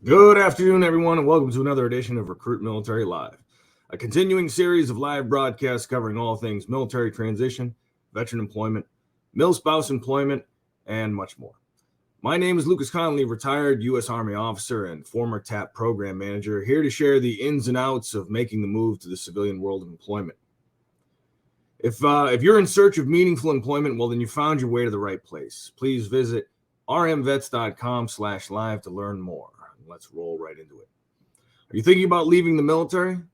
Good afternoon, everyone, and welcome to another edition of Recruit Military Live, a continuing series of live broadcasts covering all things military transition, veteran employment, mil-spouse employment, and much more. My name is Lucas Connolly, retired U.S. Army officer and former TAP program manager, here to share the ins and outs of making the move to the civilian world of employment. If you're in search of meaningful employment, well, then you found your way to the right place. Please visit rmvets.com/live to learn more. Let's roll right into it. Are you thinking about leaving the military? Are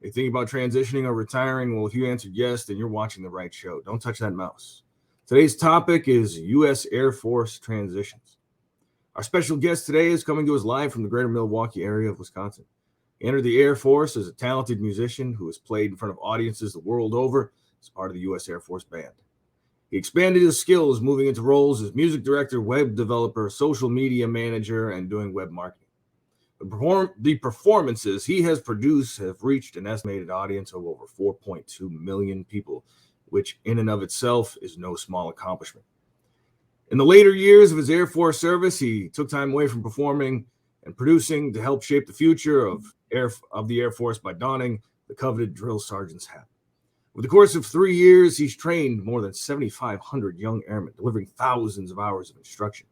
you thinking about transitioning or retiring? Well, if you answered yes, then you're watching the right show. Don't touch that mouse. Today's topic is U.S. Air Force transitions. Our special guest today is coming to us live from the greater Milwaukee area of Wisconsin. He entered the Air Force as a talented musician who has played in front of audiences the world over as part of the U.S. Air Force Band. He expanded his skills, moving into roles as music director, web developer, social media manager, and doing web marketing. The performances he has produced have reached an estimated audience of over 4.2 million people, which in and of itself is no small accomplishment. In the later years of his Air Force service, he took time away from performing and producing to help shape the future of the Air Force by donning the coveted drill sergeant's hat. Over the course of 3 years, he's trained more than 7,500 young airmen, delivering thousands of hours of instruction.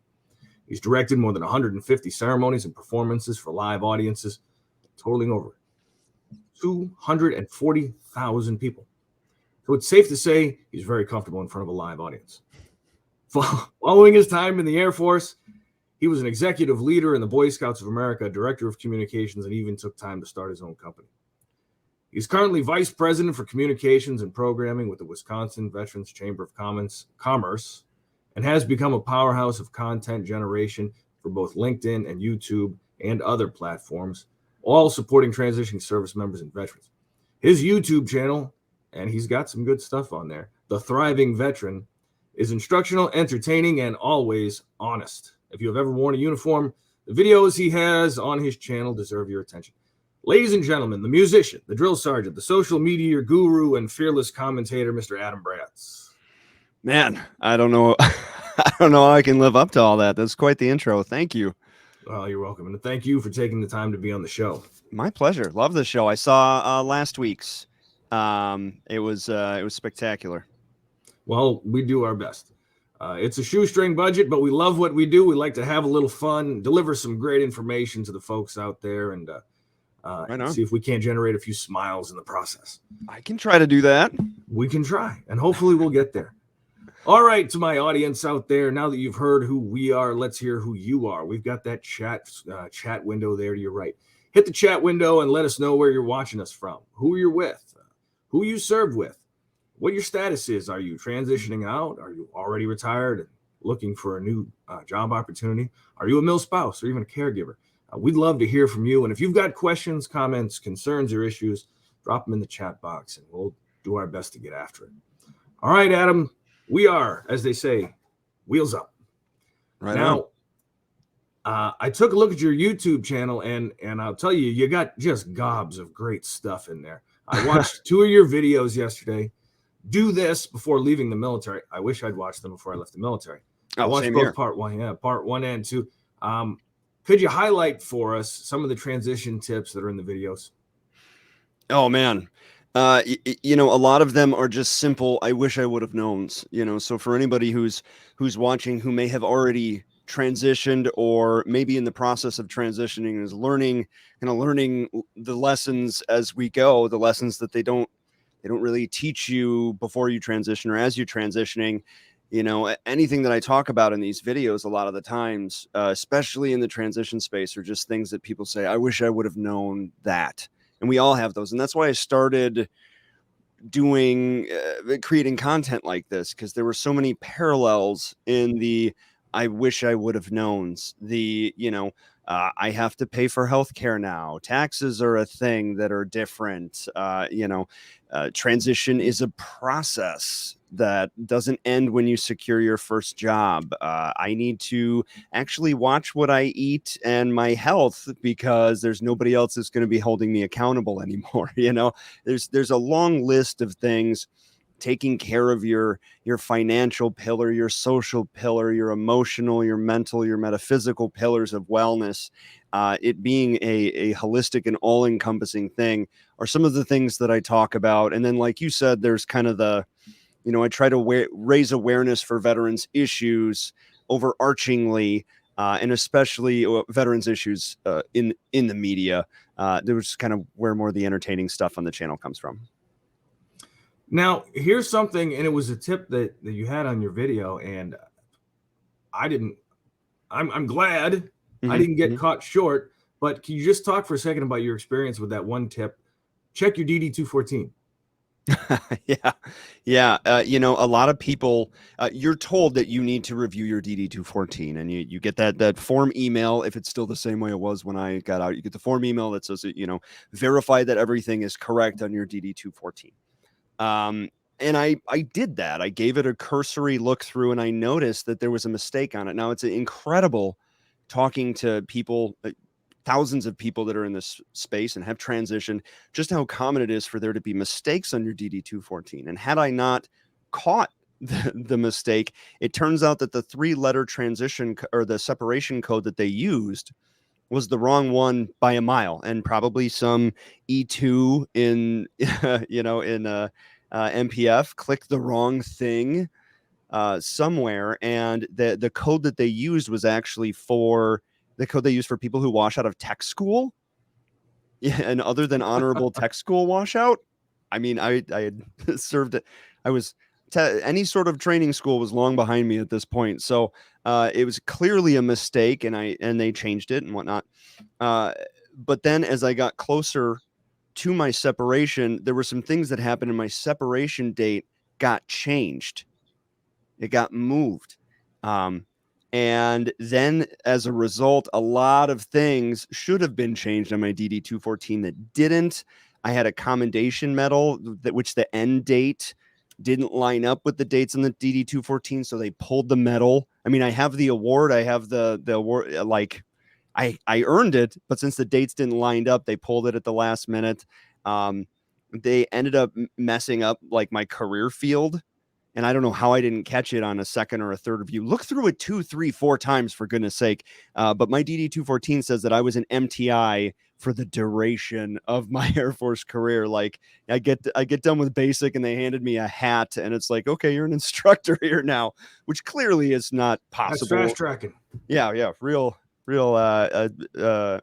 He's directed more than 150 ceremonies and performances for live audiences, totaling over 240,000 people. So it's safe to say he's very comfortable in front of a live audience. Following his time in the Air Force, he was an executive leader in the Boy Scouts of America, director of communications, and even took time to start his own company. He's currently vice president for communications and programming with the Wisconsin Veterans Chamber of Commerce and has become a powerhouse of content generation for both LinkedIn and YouTube and other platforms, all supporting transitioning service members and veterans. His YouTube channel, and he's got some good stuff on there, The Thriving Veteran, is instructional, entertaining, and always honest. If you have ever worn a uniform, the videos he has on his channel deserve your attention. Ladies and gentlemen, the musician, the drill sergeant, the social media guru, and fearless commentator, Mr. Adam Braatz. Man, I don't know. I don't know how I can live up to all that. That's quite the intro. Thank you. Well, you're welcome. And thank you for taking the time to be on the show. My pleasure. Love the show. I saw last week's. It was spectacular. Well, we do our best. It's a shoestring budget, but we love what we do. We like to have a little fun, deliver some great information to the folks out there, and see if we can't generate a few smiles in the process. I can try to do that. We can try, and hopefully we'll get there. All right, to my audience out there, now that you've heard who we are, let's hear who you are. We've got that chat window there to your right. Hit the chat window and let us know where you're watching us from, who you're with, who you served with, what your status is. Are you transitioning out? Are you already retired and looking for a new job opportunity? Are you a mil-spouse or even a caregiver? We'd love to hear from you. And if you've got questions, comments, concerns, or issues, drop them in the chat box and we'll do our best to get after it. All right, Adam, we are, as they say, wheels up. Right now, I took a look at your YouTube channel and I'll tell you, you got just gobs of great stuff in there. I watched 2 of your videos yesterday. Do this before leaving the military. I wish I'd watched them before I left the military. I watched both part 1 and 2. Could you highlight for us some of the transition tips that are in the videos? Oh, man. A lot of them are just simple, I wish I would have known, so for anybody who's watching who may have already transitioned or maybe in the process of transitioning and is learning the lessons as we go, the lessons that they don't really teach you before you transition or as you're transitioning. Anything that I talk about in these videos a lot of the times, especially in the transition space, are just things that people say, I wish I would have known that. And we all have those. And that's why I started creating content like this, because there were so many parallels in the I wish I would have known. I have to pay for healthcare now. Taxes are a thing that are different. Transition is a process that doesn't end when you secure your first job. I need to actually watch what I eat and my health because there's nobody else that's going to be holding me accountable anymore. There's a long list of things taking care of your financial pillar, your social pillar, your emotional, your mental, your metaphysical pillars of wellness, it being a holistic and all-encompassing thing are some of the things that I talk about. And then, like you said, there's kind of the, I try to raise awareness for veterans issues overarchingly, and especially veterans issues in the media. There was kind of where more of the entertaining stuff on the channel comes from. Now, here's something, and it was a tip that you had on your video, and I'm glad I didn't get caught short, but can you just talk for a second about your experience with that one tip? Check your DD-214. Yeah. A lot of people, you're told that you need to review your DD-214, and you get that form email. If it's still the same way it was when I got out, you get the form email that says, verify that everything is correct on your DD-214. And I did that. I gave it a cursory look through, and I noticed that there was a mistake on it. Now, it's incredible talking to people, thousands of people that are in this space and have transitioned, just how common it is for there to be mistakes on your DD-214. And had I not caught the mistake, it turns out that the 3-letter transition or the separation code that they used was the wrong one by a mile, and probably some E2 in MPF clicked the wrong thing somewhere, and the code that they used was actually for the code they use for people who wash out of tech school. Yeah, and other than honorable tech school washout, I mean, I had served it. I was any sort of training school was long behind me at this point, so it was clearly a mistake, and they changed it and whatnot. But then, as I got closer to my separation, there were some things that happened, and my separation date got changed. It got moved. And then as a result, a lot of things should have been changed on my DD-214 that didn't. I had a commendation medal which the end date didn't line up with the dates on the DD-214, so they pulled the medal. I mean, I have the award. I have the award, like I earned it, but since the dates didn't line up, they pulled it at the last minute. They ended up messing up like my career field. And I don't know how I didn't catch it on a second or a third review. Look through it 2, 3, 4 times, for goodness sake. But my DD-214 says that I was an MTI for the duration of my Air Force career. Like I get done with basic, and they handed me a hat, and it's like, okay, you're an instructor here now, which clearly is not possible. That's fast tracking. Yeah, real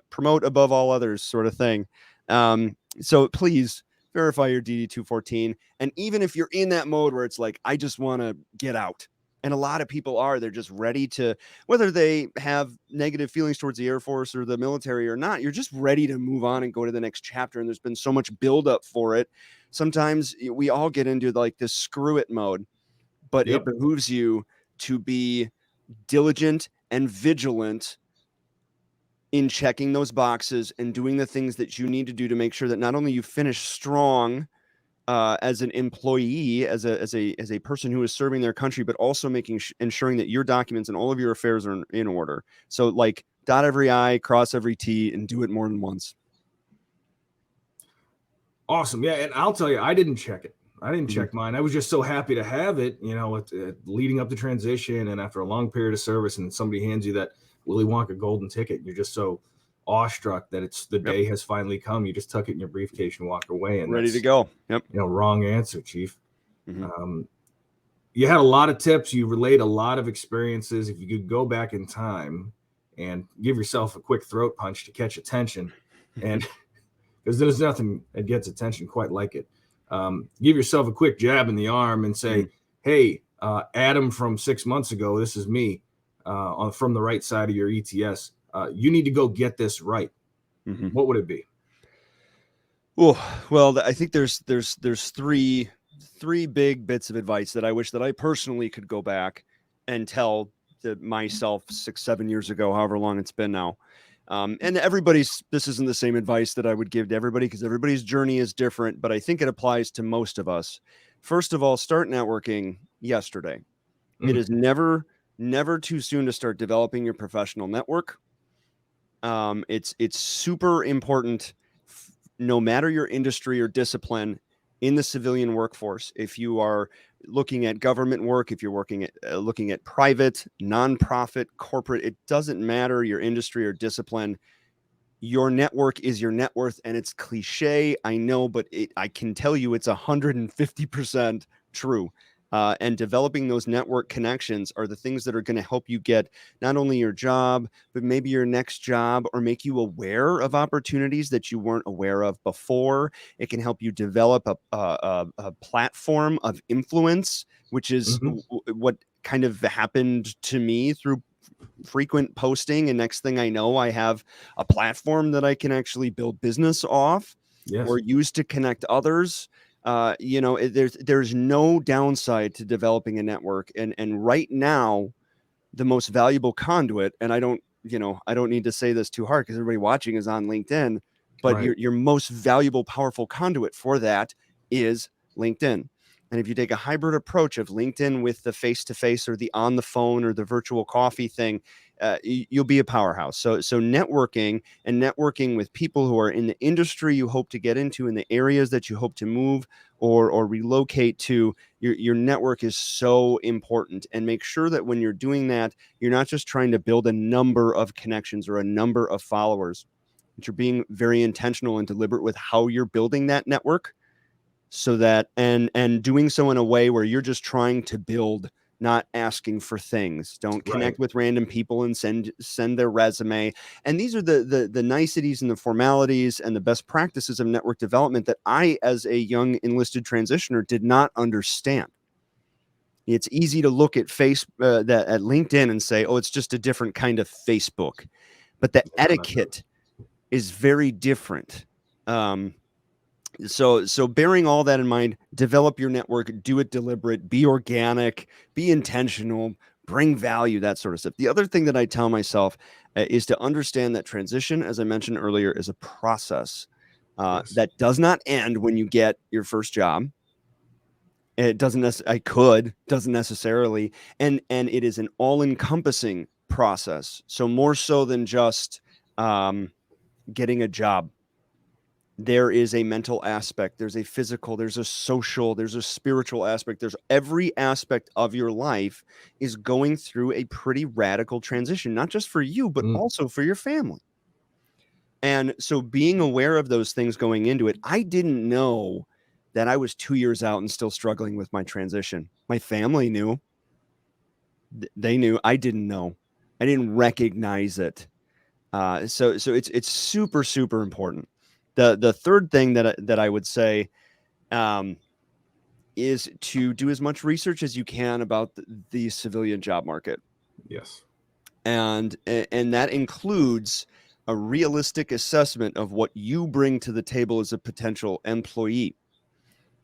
promote above all others sort of thing. So please verify your DD-214. And even if you're in that mode where it's like, I just want to get out, and a lot of people they're just ready to, whether they have negative feelings towards the Air Force or the military or not, you're just ready to move on and go to the next chapter. And there's been so much buildup for it. Sometimes we all get into like this screw it mode, but It behooves you to be diligent and vigilant in checking those boxes and doing the things that you need to do to make sure that not only you finish strong as an employee, as a person who is serving their country, but also ensuring that your documents and all of your affairs are in order. So like dot every I, cross every T, and do it more than once. Awesome. Yeah. And I'll tell you, I didn't check it. I didn't check mine. I was just so happy to have it, leading up to transition, and after a long period of service, and somebody hands you that Willy Wonka golden ticket, and you're just so awestruck that it's the day has finally come. You just tuck it in your briefcase and walk away, and ready to go. Wrong answer, Chief. You had a lot of tips. You relayed a lot of experiences. If you could go back in time and give yourself a quick throat punch to catch attention, and because there's nothing that gets attention quite like it. Give yourself a quick jab in the arm and say, hey, Adam from 6 months ago, this is me from the right side of your ETS. You need to go get this right. What would it be? Well, I think there's three big bits of advice that I wish that I personally could go back and tell myself 6-7 years ago, however long it's been now. And this isn't the same advice that I would give to everybody, because everybody's journey is different, but I think it applies to most of us. First of all, start networking yesterday. It is never too soon to start developing your professional network. It's super important, no matter your industry or discipline. in the civilian workforce, if you are looking at government work, if you're looking at private, nonprofit, corporate, it doesn't matter your industry or discipline. Your network is your net worth, and it's cliche, I know, but I can tell you it's 150% true. And developing those network connections are the things that are going to help you get not only your job, but maybe your next job, or make you aware of opportunities that you weren't aware of before. It can help you develop a platform of influence, which is what kind of happened to me through frequent posting. And next thing I know, I have a platform that I can actually build business off or use to connect others. There's no downside to developing a network. And right now, the most valuable conduit, and I don't need to say this too hard because everybody watching is on LinkedIn, but your most valuable, powerful conduit for that is LinkedIn. And if you take a hybrid approach of LinkedIn with the face-to-face or the on the phone or the virtual coffee thing, you'll be a powerhouse. So networking with people who are in the industry you hope to get into, in the areas that you hope to move or relocate to, your network is so important. And make sure that when you're doing that, you're not just trying to build a number of connections or a number of followers, but you're being very intentional and deliberate with how you're building that network. So that and doing so in a way where you're just trying to build, not asking for things. Don't connect with random people and send their resume. And these are the niceties and the formalities and the best practices of network development that I, as a young enlisted transitioner, did not understand. It's easy to look at at LinkedIn and say, oh, it's just a different kind of Facebook, but the etiquette is very different. So bearing all that in mind, develop your network, do it deliberate, be organic, be intentional, bring value, that sort of stuff. The other thing that I tell myself is to understand that transition, as I mentioned earlier, is a process that does not end when you get your first job. It doesn't necessarily. And it is an all-encompassing process. So more so than just getting a job. There is a mental aspect, there's a physical, there's a social, there's a spiritual aspect. There's every aspect of your life is going through a pretty radical transition, not just for you, but also for your family. And so being aware of those things going into it, I didn't know that I was 2 years out and still struggling with my transition. My family knew. They knew. I didn't know. I didn't recognize it. So it's super, super important. The third thing that I would say is to do as much research as you can about the civilian job market. Yes. And that includes a realistic assessment of what you bring to the table as a potential employee.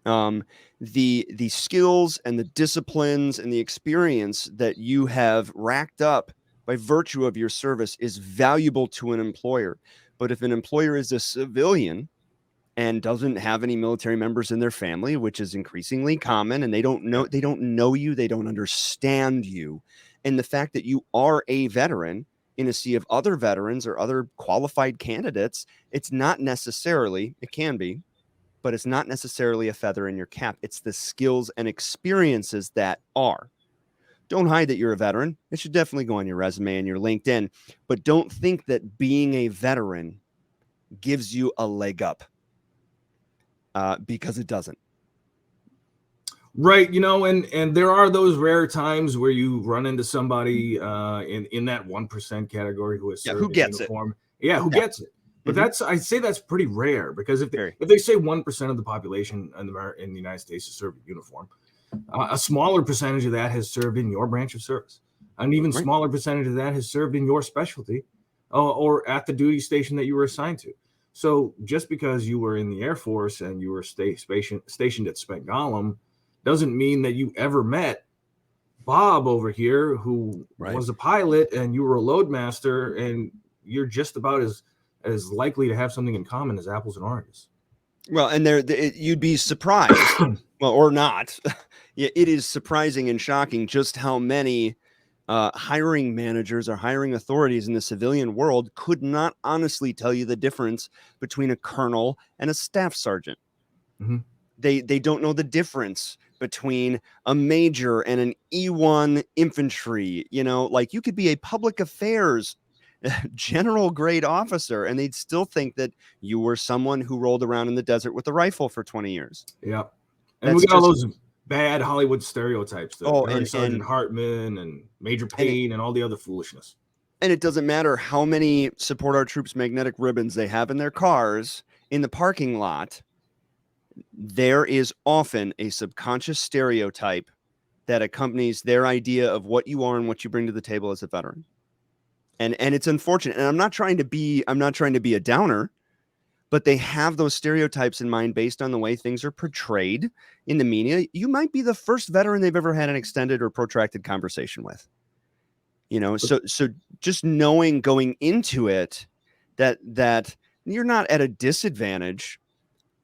The skills and the disciplines and the experience that you have racked up by virtue of your service is valuable to an employer. But if an employer is a civilian and doesn't have any military members in their family, which is increasingly common, and they don't know you, they don't understand you, and the fact that you are a veteran in a sea of other veterans or other qualified candidates, it's not necessarily, it can be, but it's not necessarily a feather in your cap. It's the skills and experiences that are. Don't hide that you're a veteran. It should definitely go on your resume and your LinkedIn, but don't think that being a veteran gives you a leg up, because it doesn't. Right. And there are those rare times where you run into somebody in that 1% category who has served in uniform. Who gets it. But I'd say that's pretty rare, because if they say 1% of the population in the United States has served in uniform, a smaller percentage of that has served in your branch of service. An even smaller percentage of that has served in your specialty or at the duty station that you were assigned to. So just because you were in the Air Force and you were stationed at Spent Gollum doesn't mean that you ever met Bob over here, who was a pilot, and you were a loadmaster, and you're just about as likely to have something in common as apples and oranges. Well, and you'd be surprised, well, or not. It is surprising and shocking just how many hiring managers or hiring authorities in the civilian world could not honestly tell you the difference between a colonel and a staff sergeant. They don't know the difference between a major and an E1 infantry. You know, like you could be a public affairs general grade officer and they'd still think that you were someone who rolled around in the desert with a rifle for 20 years. Yeah. And That's we got all just those bad Hollywood stereotypes, the oh, Gunnery Sergeant Hartman and Major Payne and all the other foolishness. and it doesn't matter how many support our troops magnetic ribbons they have in their cars in the parking lot. There is often a subconscious stereotype that accompanies their idea of what you are and what you bring to the table as a veteran. And it's unfortunate. And I'm not trying to be a downer, but they have those stereotypes in mind based on the way things are portrayed in the media. You might be the first veteran they've ever had an extended or protracted conversation with. You know, so just knowing going into it that you're not at a disadvantage,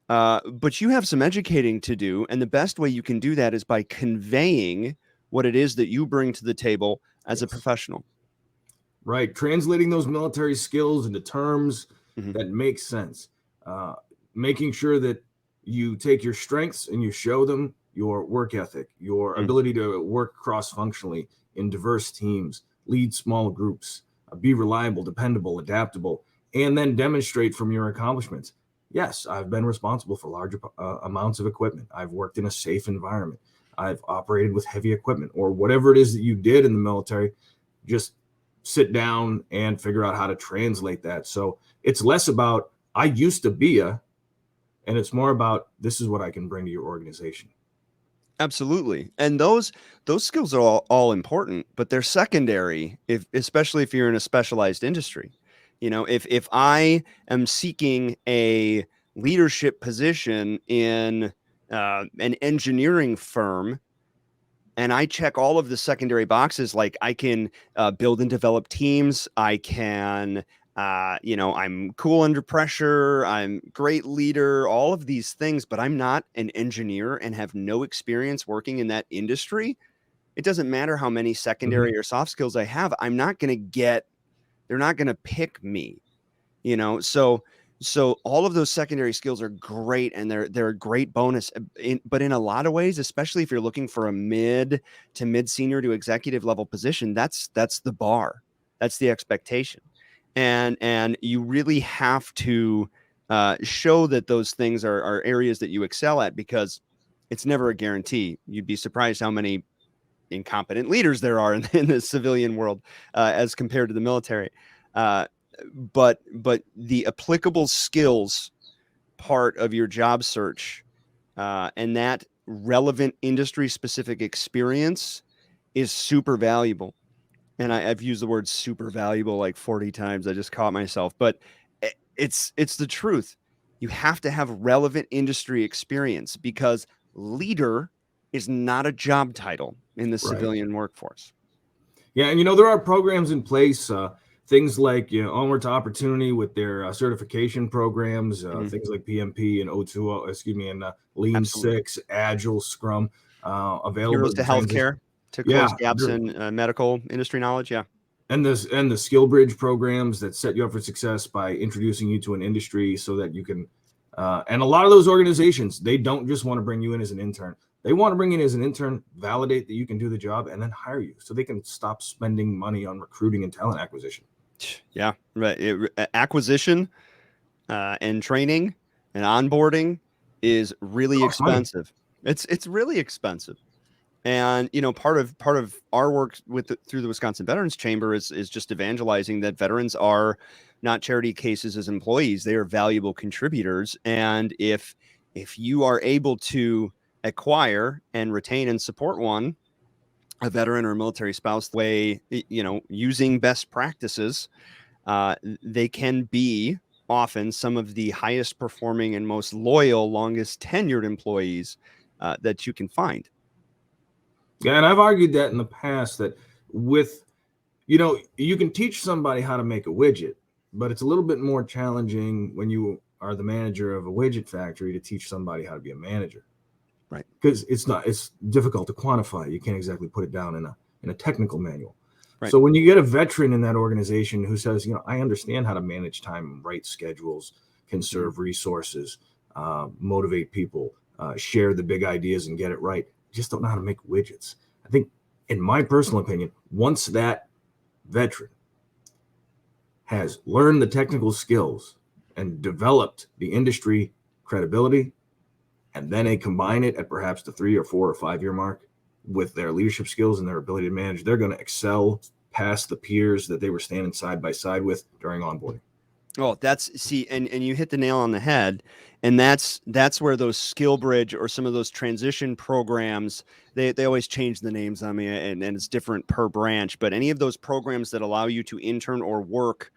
but you have some educating to do. And the best way you can do that is by conveying what it is that you bring to the table as a professional. Right. Translating those military skills into terms that make sense. Making sure that you take your strengths and you show them your work ethic, your ability to work cross-functionally in diverse teams, lead small groups, be reliable, dependable, adaptable, and then demonstrate from your accomplishments. Yes, I've been responsible for large amounts of equipment. I've worked in a safe environment. I've operated with heavy equipment, or whatever it is that you did in the military. Just sit down and figure out how to translate that. So it's less about I used to be and it's more about this is what I can bring to your organization. Absolutely. And those skills are all important, but they're secondary, especially if you're in a specialized industry. You know, if I am seeking a leadership position in an engineering firm, and I check all of the secondary boxes, like I can build and develop teams, I can, I'm cool under pressure, I'm great leader, all of these things, but I'm not an engineer and have no experience working in that industry. It doesn't matter how many secondary or soft skills I have, they're not going to pick me, you know? So all of those secondary skills are great and they're a great bonus, but in a lot of ways, especially if you're looking for a mid senior to executive level position, that's the bar, that's the expectation. And you really have to show that those things are areas that you excel at, because it's never a guarantee. You'd be surprised how many incompetent leaders there are in the civilian world as compared to the military. But the applicable skills part of your job search and that relevant industry specific experience is super valuable. And I've used the word super valuable like 40 times. I just caught myself, but it's the truth. You have to have relevant industry experience, because leader is not a job title in the civilian workforce. Yeah. And, there are programs in place, things like Onward to Opportunity with their certification programs, things like PMP and O2, and Lean Six, Agile, Scrum, available. Heroes to Healthcare to close gaps in medical industry knowledge. Yeah. And the skill bridge programs that set you up for success by introducing you to an industry so that you can, and a lot of those organizations, they don't just want to bring you in as an intern. They want to bring you in as an intern, validate that you can do the job, and then hire you so they can stop spending money on recruiting and talent acquisition. Yeah, right. Acquisition and training and onboarding is really expensive. It's really expensive. And part of our work through the Wisconsin Veterans Chamber is just evangelizing that veterans are not charity cases as employees; they are valuable contributors. And if you are able to acquire and retain and support a veteran or a military spouse the way, using best practices, they can be often some of the highest performing and most loyal, longest tenured employees that you can find. Yeah, and I've argued that in the past that with, you can teach somebody how to make a widget, but it's a little bit more challenging when you are the manager of a widget factory to teach somebody how to be a manager. Right. Because it's difficult to quantify. You can't exactly put it down in a technical manual. Right. So when you get a veteran in that organization who says, I understand how to manage time, write schedules, conserve resources, motivate people, share the big ideas and get it right. Just don't know how to make widgets. I think, in my personal opinion, once that veteran has learned the technical skills and developed the industry credibility, and then they combine it at perhaps the 3 or 4 or 5 year mark with their leadership skills and their ability to manage, they're going to excel past the peers that they were standing side by side with during onboarding. Oh, and you hit the nail on the head. And that's where those skill bridge or some of those transition programs, they always change the names on me, and it's different per branch. But any of those programs that allow you to intern or work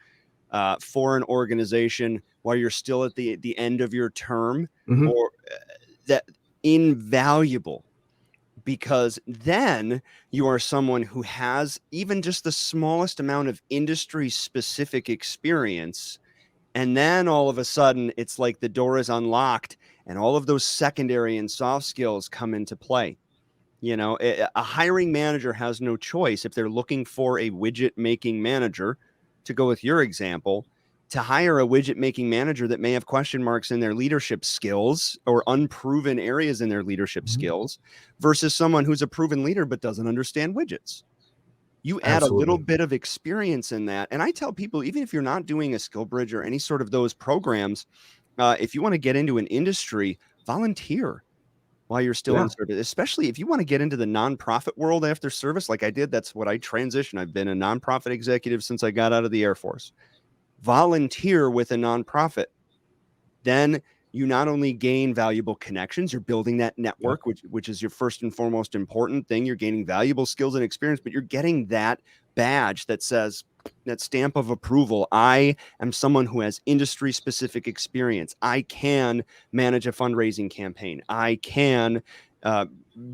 for an organization while you're still at the end of your term, or that invaluable, because then you are someone who has even just the smallest amount of industry specific experience. And then all of a sudden, it's like the door is unlocked and all of those secondary and soft skills come into play. You know, a hiring manager has no choice, if they're looking for a widget making manager, to go with your example, to hire a widget making manager that may have question marks in their leadership skills or unproven areas in their leadership skills, versus someone who's a proven leader but doesn't understand widgets. You add a little bit of experience in that. And I tell people, even if you're not doing a skill bridge or any sort of those programs, if you want to get into an industry, volunteer while you're still in service, especially if you want to get into the nonprofit world after service, like I did. That's what I transitioned. I've been a nonprofit executive since I got out of the Air Force. Volunteer with a nonprofit. Then you not only gain valuable connections, you're building that network, which is your first and foremost important thing. You're gaining valuable skills and experience, but you're getting that badge that says, that stamp of approval. I am someone who has industry specific experience. I can manage a fundraising campaign. I can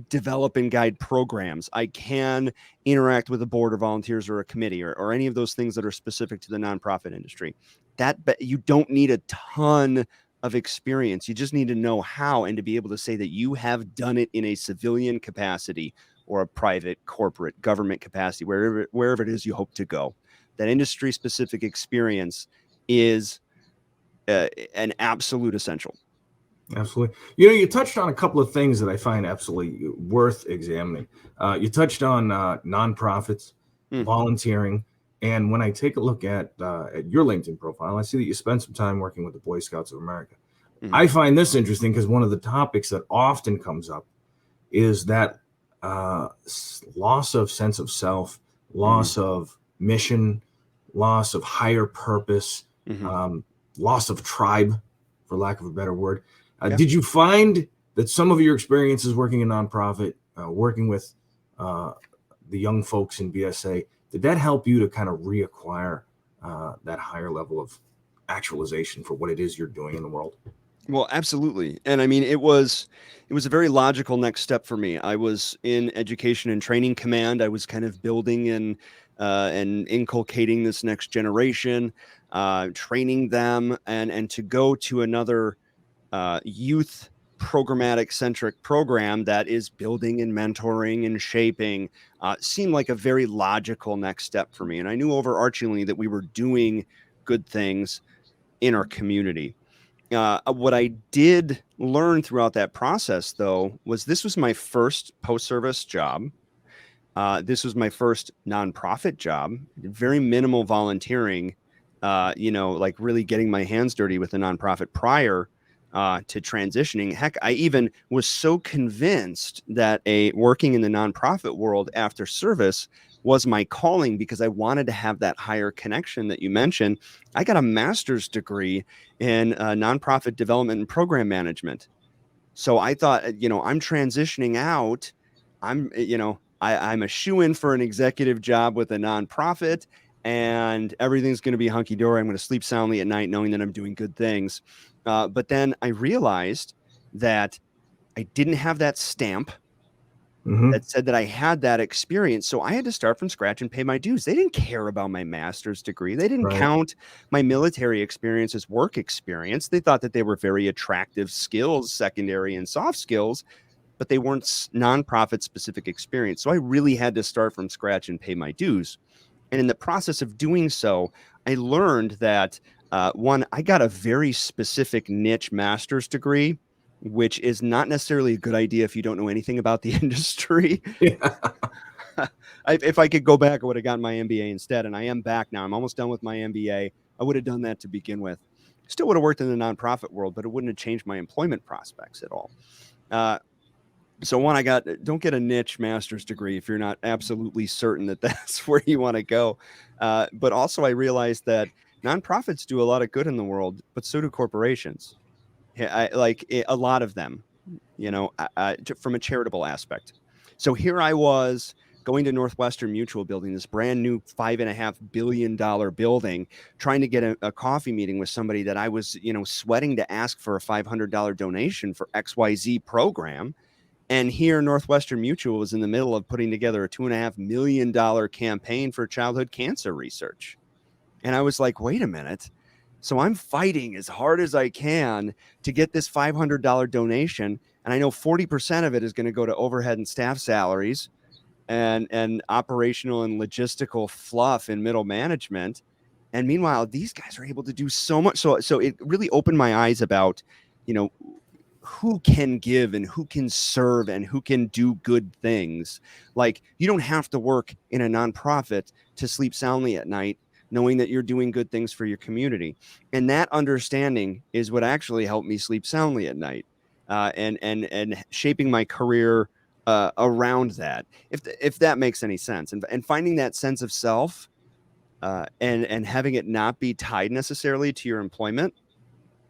develop and guide programs. I can interact with a board of volunteers or a committee or any of those things that are specific to the nonprofit industry. But you don't need a ton of experience. You just need to know how, and to be able to say that you have done it in a civilian capacity or a private, corporate, government capacity, wherever it is you hope to go. That industry specific experience is an absolute essential. Absolutely. You know, you touched on a couple of things that I find absolutely worth examining. You touched on nonprofits, volunteering. And when I take a look at your LinkedIn profile, I see that you spent some time working with the Boy Scouts of America. I find this interesting because one of the topics that often comes up is that loss of sense of self, loss of mission, loss of higher purpose, loss of tribe, for lack of a better word. Did you find that some of your experiences working in nonprofit, working with the young folks in BSA, did that help you to kind of reacquire that higher level of actualization for what it is you're doing in the world? Well, absolutely. And I mean, it was a very logical next step for me. I was in education and training command. I was kind of building and inculcating this next generation, training them, and to go to another youth programmatic centric program that is building and mentoring and shaping seemed like a very logical next step for me. And I knew overarchingly that we were doing good things in our community. What I did learn throughout that process, though, was this was my first post-service job. This was my first nonprofit job, very minimal volunteering, like really getting my hands dirty with a nonprofit prior to transitioning. Heck, I even was so convinced that working in the nonprofit world after service was my calling, because I wanted to have that higher connection that you mentioned. I got a master's degree in nonprofit development and program management. So I thought, I'm transitioning out. I'm a shoo-in for an executive job with a nonprofit, and everything's going to be hunky-dory. I'm going to sleep soundly at night knowing that I'm doing good things. But then I realized that I didn't have that stamp that said that I had that experience. So I had to start from scratch and pay my dues. They didn't care about my master's degree. They didn't count my military experience as work experience. They thought that they were very attractive skills, secondary and soft skills, but they weren't nonprofit specific experience. So I really had to start from scratch and pay my dues. And in the process of doing so, I learned that one, I got a very specific niche master's degree which is not necessarily a good idea if you don't know anything about the industry. Yeah. If I could go back, I would have gotten my MBA instead. And I am back now. I'm almost done with my MBA. I would have done that to begin with. Still would have worked in the nonprofit world, but it wouldn't have changed my employment prospects at all. So one, don't get a niche master's degree if you're not absolutely certain that that's where you want to go. But also I realized that nonprofits do a lot of good in the world, but so do corporations. Yeah, a lot of them, from a charitable aspect. So here I was going to Northwestern Mutual building, this brand new $5.5 billion building, trying to get a coffee meeting with somebody that I was, sweating to ask for a $500 donation for XYZ program. And here Northwestern Mutual was in the middle of putting together a $2.5 million campaign for childhood cancer research. And I was like, wait a minute. So I'm fighting as hard as I can to get this $500 donation. And I know 40% of it is going to go to overhead and staff salaries and operational and logistical fluff in middle management. And meanwhile, these guys are able to do so much. So it really opened my eyes about, who can give and who can serve and who can do good things. Like, you don't have to work in a nonprofit to sleep soundly at night, knowing that you're doing good things for your community. And that understanding is what actually helped me sleep soundly at night, and shaping my career around that, if that makes any sense. And finding that sense of self, and having it not be tied necessarily to your employment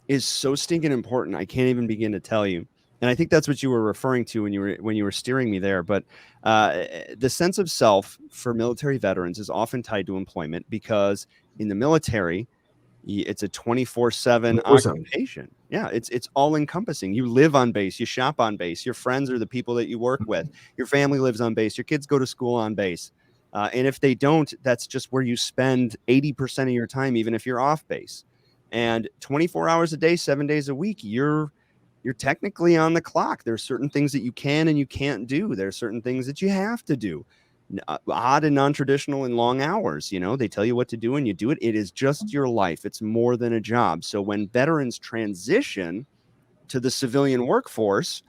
is so stinking important. I can't even begin to tell you. And I think that's what you were referring to when you were steering me there. But the sense of self for military veterans is often tied to employment, because in the military, it's a 24/7 occupation. Yeah, it's all encompassing. You live on base, you shop on base, your friends are the people that you work with, your family lives on base, your kids go to school on base. And if they don't, that's just where you spend 80% of your time, even if you're off base. And 24 hours a day, 7 days a week, you're technically on the clock. There's certain things that you can and you can't do. There's certain things that you have to do. Odd and non-traditional and long hours. They tell you what to do and you do it. It is just your life. It's more than a job. So when veterans transition to the civilian workforce,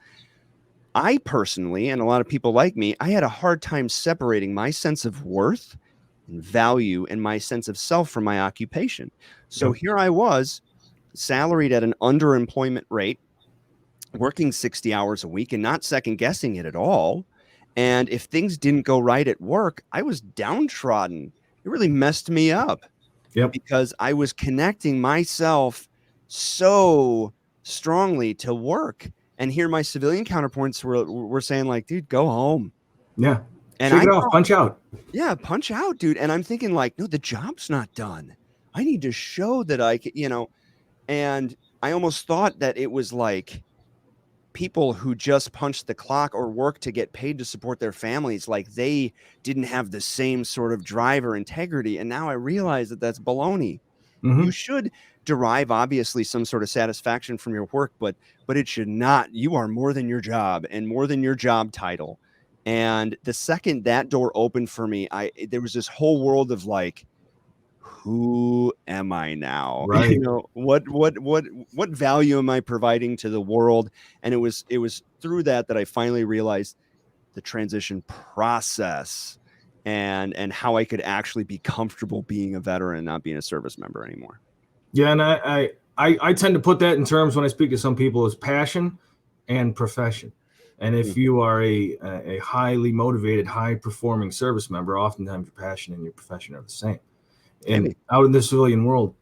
I personally, and a lot of people like me, I had a hard time separating my sense of worth and value and my sense of self from my occupation. So here I was, salaried at an underemployment rate, working 60 hours a week and not second guessing it at all. And if things didn't go right at work, I was downtrodden. It really messed me up. Yep. Because I was connecting myself so strongly to work. And here my civilian counterparts were saying, like, dude, go home. Yeah. And shake it off, punch out. Yeah, punch out, dude. And I'm thinking, like, no, the job's not done. I need to show that I can, and I almost thought that it was like people who just punched the clock or work to get paid to support their families, like they didn't have the same sort of drive or integrity. And now I realize that that's baloney. Mm-hmm. You should derive, obviously, some sort of satisfaction from your work, but it should not. You are more than your job and more than your job title. And the second that door opened for me, there was this whole world of like, who am I now? Right. What value am I providing to the world? And it was through that I finally realized the transition process and how I could actually be comfortable being a veteran and not being a service member anymore. Yeah, and I tend to put that in terms when I speak to some people as passion and profession. And if you are a highly motivated, high-performing service member, oftentimes your passion and your profession are the same. And out in the civilian world,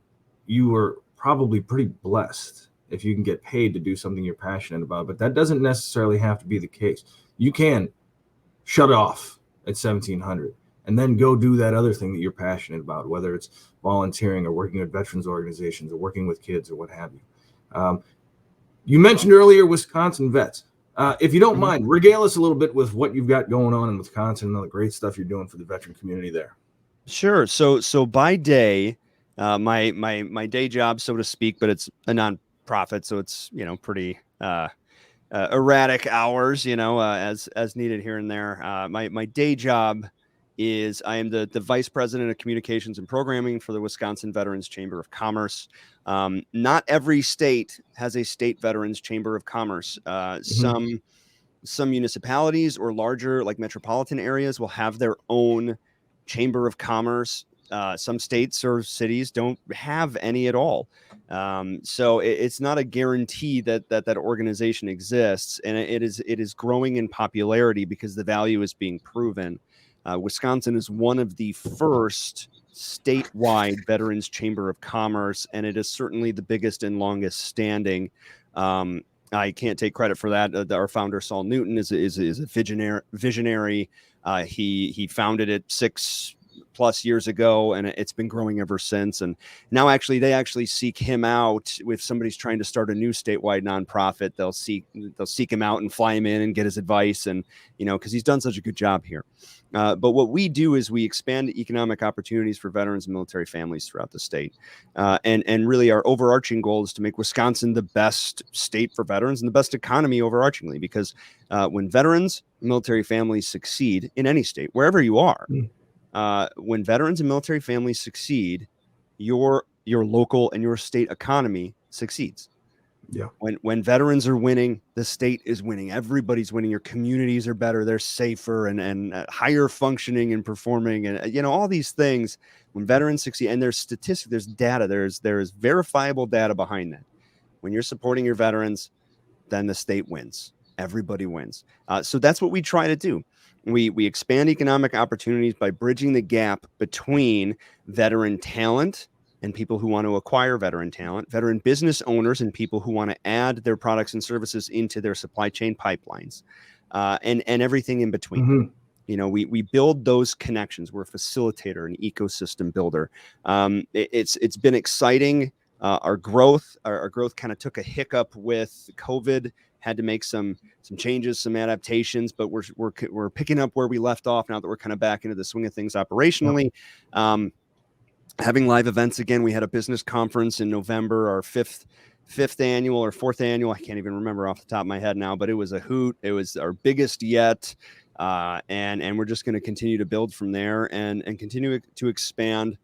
you are probably pretty blessed if you can get paid to do something you're passionate about. But that doesn't necessarily have to be the case. You can shut off at 1700 and then go do that other thing that you're passionate about, whether it's volunteering or working with veterans organizations or working with kids or what have you. You mentioned earlier Wisconsin vets. If you don't mind, regale us a little bit with what you've got going on in Wisconsin and all the great stuff you're doing for the veteran community there. Sure. So by day, my day job, so to speak, but it's a nonprofit, so it's pretty erratic hours, as needed here and there. My day job is I am the vice president of communications and programming for the Wisconsin Veterans Chamber of Commerce. Not every state has a state Veterans Chamber of Commerce. Some municipalities or larger, like metropolitan areas, will have their own chamber of commerce. Some states or cities don't have any at all. So it's not a guarantee that organization exists, and it is growing in popularity because the value is being proven. Wisconsin is one of the first statewide Veterans Chamber of Commerce, and it is certainly the biggest and longest standing. I can't take credit for that. Our founder, Saul Newton, is a visionary. He founded it 6+ years ago, and it's been growing ever since. And now they actually seek him out. If somebody's trying to start a new statewide nonprofit, they'll seek him out and fly him in and get his advice. And, because he's done such a good job here. But what we do is we expand economic opportunities for veterans and military families throughout the state. And really our overarching goal is to make Wisconsin the best state for veterans and the best economy overarchingly, because when veterans and military families succeed in any state, wherever you are, when veterans and military families succeed, your local and your state economy succeeds. Yeah. When veterans are winning, the state is winning. Everybody's winning. Your communities are better. They're safer and higher functioning and performing, and all these things. When veterans succeed, and there's statistics, there's data, there's verifiable data behind that. When you're supporting your veterans, then the state wins. Everybody wins. So that's what we try to do. We expand economic opportunities by bridging the gap between veteran talent and people who want to acquire veteran talent, veteran business owners and people who want to add their products and services into their supply chain pipelines, and everything in between. We build those connections. We're a facilitator, an ecosystem builder. It's been exciting. Our growth kind of took a hiccup with COVID. Had to make some changes, some adaptations, but we're picking up where we left off now that we're kind of back into the swing of things operationally. Having live events again. We had a business conference in November, our fifth annual or fourth annual. I can't even remember off the top of my head now, but it was a hoot. It was our biggest yet. And we're just going to continue to build from there and continue to expand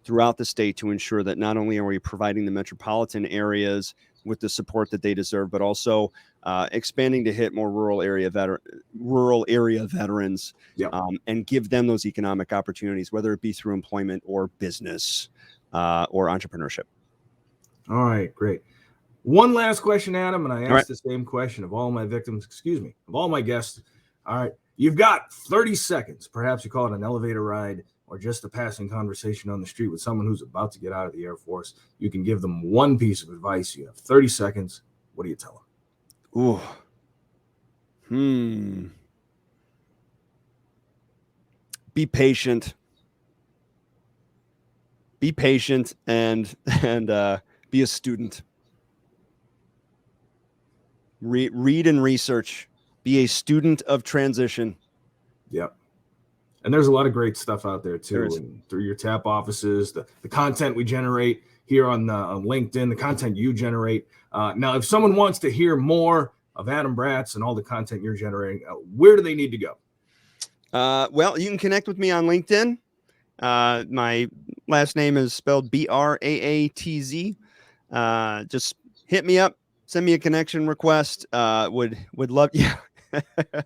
throughout the state to ensure that not only are we providing the metropolitan areas with the support that they deserve, but also expanding to hit more rural area veterans, and give them those economic opportunities, whether it be through employment or business or entrepreneurship. All right, great. One last question, Adam, and I asked the same question of all my guests. All right, you've got 30 seconds. Perhaps you call it an elevator ride or just a passing conversation on the street with someone who's about to get out of the Air Force. You can give them one piece of advice. You have 30 seconds. What do you tell them? Ooh. Be patient. Be patient and be a student. Read and research. Be a student of transition. Yep. And there's a lot of great stuff out there too, and through your TAP offices, the content we generate here on LinkedIn, the content you generate. Now, if someone wants to hear more of Adam Braatz and all the content you're generating, where do they need to go? Well, you can connect with me on LinkedIn. My last name is spelled Braatz. Just hit me up, send me a connection request. Would love you.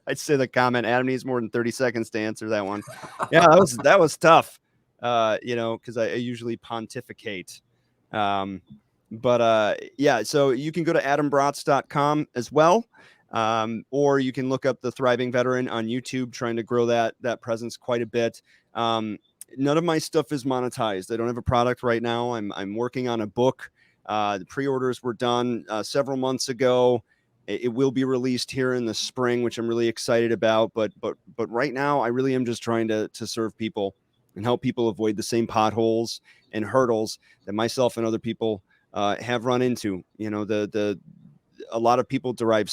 I'd say the comment, Adam needs more than 30 seconds to answer that one. Yeah, that was tough. Because I usually pontificate. So you can go to adambraatz.com as well. Or you can look up the Thriving Veteran on YouTube, trying to grow that presence quite a bit. None of my stuff is monetized. I don't have a product right now. I'm working on a book. The pre-orders were done several months ago. It will be released here in the spring, which I'm really excited about. But right now, I really am just trying to serve people and help people avoid the same potholes and hurdles that myself and other people have run into. A lot of people derive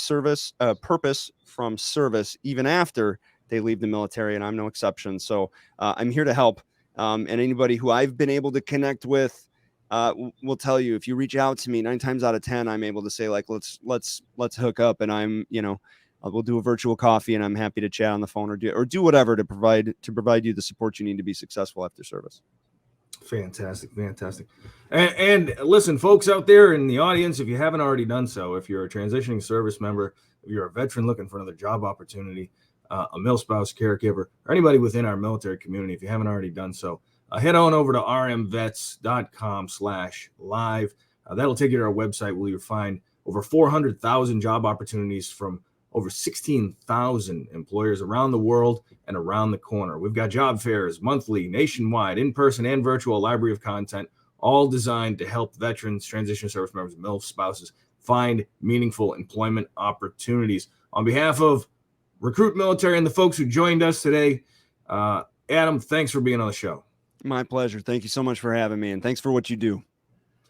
purpose from service even after they leave the military, and I'm no exception. So I'm here to help. And anybody who I've been able to connect with will tell you, if you reach out to me, 9 times out of 10, I'm able to say, like, let's hook up, and we'll do a virtual coffee, and I'm happy to chat on the phone or do whatever to provide you the support you need to be successful after service. Fantastic. And listen, folks out there in the audience, if you haven't already done so, if you're a transitioning service member, if you're a veteran looking for another job opportunity, a milspouse, caregiver, or anybody within our military community, if you haven't already done so, head on over to rmvets.com/live. That'll take you to our website where you'll find over 400,000 job opportunities from over 16,000 employers around the world and around the corner. We've got job fairs monthly, nationwide, in-person and virtual, library of content, all designed to help veterans, transition service members, MILF spouses find meaningful employment opportunities. On behalf of Recruit Military and the folks who joined us today, Adam, thanks for being on the show. My pleasure. Thank you so much for having me, and thanks for what you do.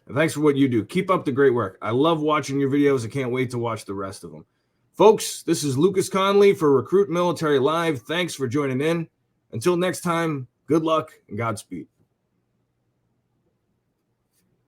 And thanks for what you do. Keep up the great work. I love watching your videos. I can't wait to watch the rest of them. Folks, this is Lucas Connolly for Recruit Military Live. Thanks for joining in. Until next time, good luck and Godspeed.